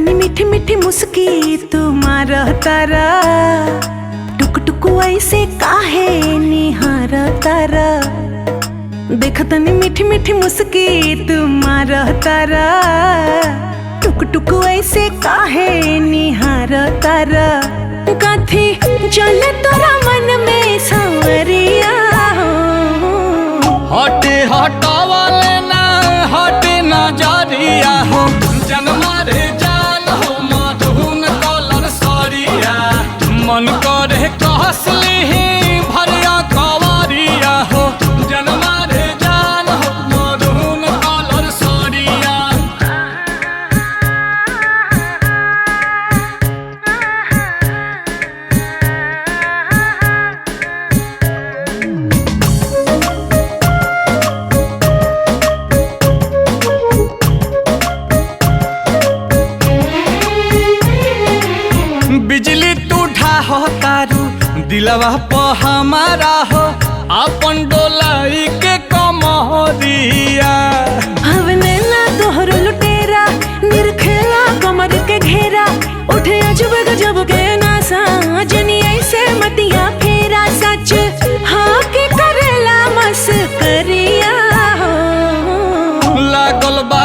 तनी मीठी मीठी मुस्की तुम्हार तारा, टुक टुक ऐसे काहे निहार तारा। देख तनी मीठी मीठी मुस्की तुम्हार तारा, टुक टुक ऐसे काहे निहार तारा। कथी चले तोरा मन में सांवरिया हो, हटे हटावले ना हटे नजरिया हो। जनमा रे जान हो मधुन कलर सरिया, मन करे कहसली भरिया कवरिया हो। जनमा रे जान हो मधुन कलर सरिया। बिजली तू ढाहो तारू दिलवा प हमारा हो, अपन डोलाई के कमरिया। हवने ना तोहर लुटेरा, निरखेला कमर के घेरा। उठे अजब गजब के नासा, जनी ऐसे मतिया फेरा। सच हाँ के करेला मस्करिया हो, लागल बा